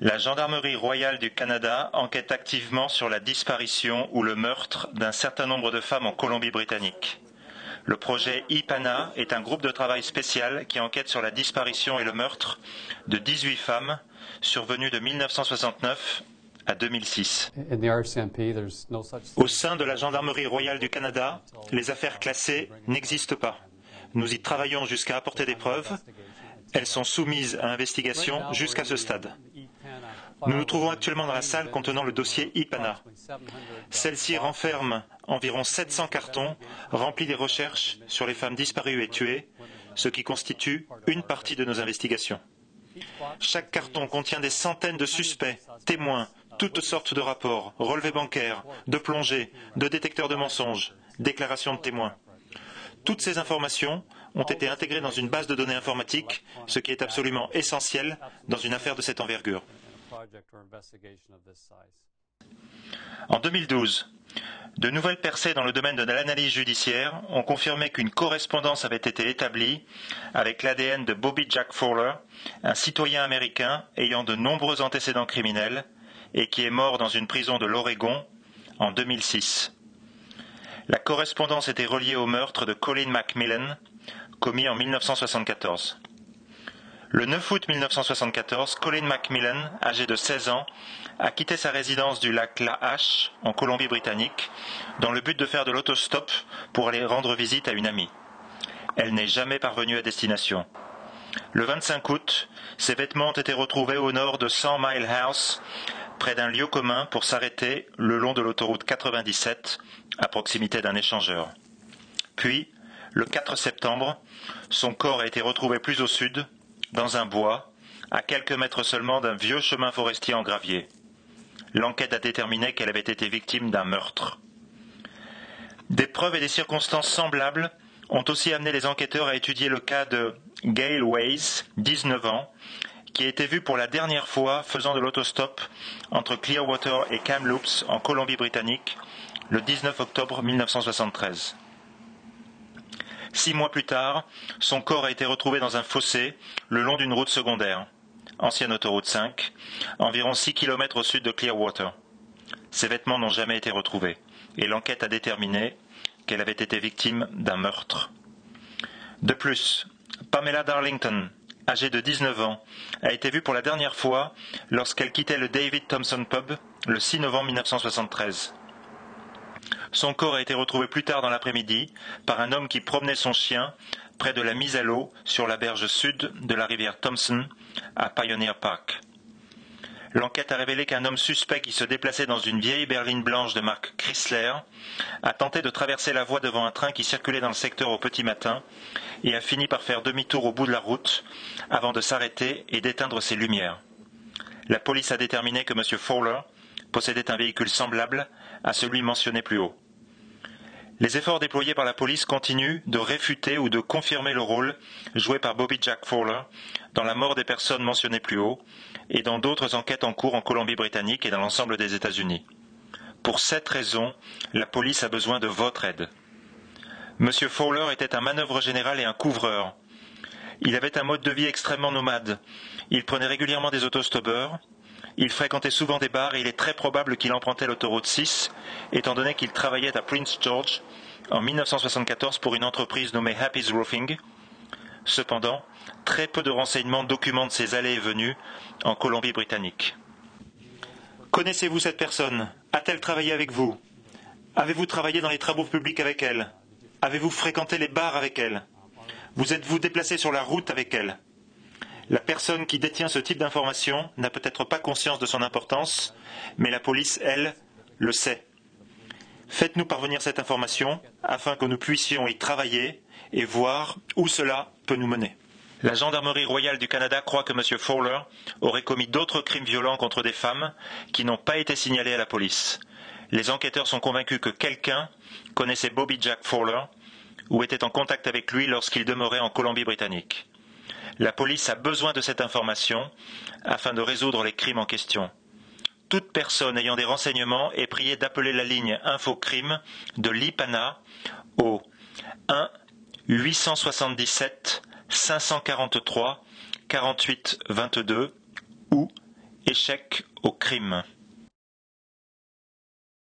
La Gendarmerie royale du Canada enquête activement sur la disparition ou le meurtre d'un certain nombre de femmes en Colombie-Britannique. Le projet IPANA est un groupe de travail spécial qui enquête sur la disparition et le meurtre de 18 femmes survenues de 1969 à 2006. Au sein de la Gendarmerie royale du Canada, les affaires classées n'existent pas. Nous y travaillons jusqu'à apporter des preuves. Elles sont soumises à investigation jusqu'à ce stade. Nous nous trouvons actuellement dans la salle contenant le dossier IPANA. Celle-ci renferme environ 700 cartons remplis des recherches sur les femmes disparues et tuées, ce qui constitue une partie de nos investigations. Chaque carton contient des centaines de suspects, témoins, toutes sortes de rapports, relevés bancaires, de plongées, de détecteurs de mensonges, déclarations de témoins. Toutes ces informations ont été intégrées dans une base de données informatique, ce qui est absolument essentiel dans une affaire de cette envergure. En 2012, de nouvelles percées dans le domaine de l'analyse judiciaire ont confirmé qu'une correspondance avait été établie avec l'ADN de Bobby Jack Fowler, un citoyen américain ayant de nombreux antécédents criminels et qui est mort dans une prison de l'Oregon en 2006. La correspondance était reliée au meurtre de Colin McMillan, commis en 1974. Le 9 août 1974, Colin McMillan, âgé de 16 ans, a quitté sa résidence du lac La Hache, en Colombie-Britannique, dans le but de faire de l'autostop pour aller rendre visite à une amie. Elle n'est jamais parvenue à destination. Le 25 août, ses vêtements ont été retrouvés au nord de 100 Mile House, près d'un lieu commun pour s'arrêter le long de l'autoroute 97, à proximité d'un échangeur. Puis, le 4 septembre, son corps a été retrouvé plus au sud, dans un bois, à quelques mètres seulement d'un vieux chemin forestier en gravier. L'enquête a déterminé qu'elle avait été victime d'un meurtre. Des preuves et des circonstances semblables ont aussi amené les enquêteurs à étudier le cas de Gail Weiss, 19 ans, qui a été vue pour la dernière fois faisant de l'autostop entre Clearwater et Kamloops en Colombie-Britannique le 19 octobre 1973. 6 mois plus tard, son corps a été retrouvé dans un fossé le long d'une route secondaire, ancienne autoroute 5, environ 6 km au sud de Clearwater. Ses vêtements n'ont jamais été retrouvés et l'enquête a déterminé qu'elle avait été victime d'un meurtre. De plus, Pamela Darlington, âgée de 19 ans, a été vue pour la dernière fois lorsqu'elle quittait le David Thompson Pub le 6 novembre 1973. Son corps a été retrouvé plus tard dans l'après-midi par un homme qui promenait son chien près de la mise à l'eau sur la berge sud de la rivière Thompson à Pioneer Park. L'enquête a révélé qu'un homme suspect qui se déplaçait dans une vieille berline blanche de marque Chrysler a tenté de traverser la voie devant un train qui circulait dans le secteur au petit matin et a fini par faire demi-tour au bout de la route avant de s'arrêter et d'éteindre ses lumières. La police a déterminé que M. Fowler possédait un véhicule semblable à celui mentionné plus haut. Les efforts déployés par la police continuent de réfuter ou de confirmer le rôle joué par Bobby Jack Fowler dans la mort des personnes mentionnées plus haut et dans d'autres enquêtes en cours en Colombie-Britannique et dans l'ensemble des États-Unis. Pour cette raison, la police a besoin de votre aide. M. Fowler était un manœuvre général et un couvreur. Il avait un mode de vie extrêmement nomade. Il prenait régulièrement des autostoppeurs. Il fréquentait souvent des bars et il est très probable qu'il empruntait l'autoroute 6, étant donné qu'il travaillait à Prince George en 1974 pour une entreprise nommée Happy's Roofing. Cependant, très peu de renseignements documentent ses allées et venues en Colombie-Britannique. Connaissez-vous cette personne? A-t-elle travaillé avec vous? Avez-vous travaillé dans les travaux publics avec elle? Avez-vous fréquenté les bars avec elle? Vous êtes-vous déplacé sur la route avec elle? La personne qui détient ce type d'information n'a peut-être pas conscience de son importance, mais la police, elle, le sait. Faites-nous parvenir cette information afin que nous puissions y travailler et voir où cela peut nous mener. La Gendarmerie royale du Canada croit que M. Fowler aurait commis d'autres crimes violents contre des femmes qui n'ont pas été signalés à la police. Les enquêteurs sont convaincus que quelqu'un connaissait Bobby Jack Fowler ou était en contact avec lui lorsqu'il demeurait en Colombie-Britannique. La police a besoin de cette information afin de résoudre les crimes en question. Toute personne ayant des renseignements est priée d'appeler la ligne Infocrime de l'IPANA au 1 877 543 48 22 ou Échec au crime.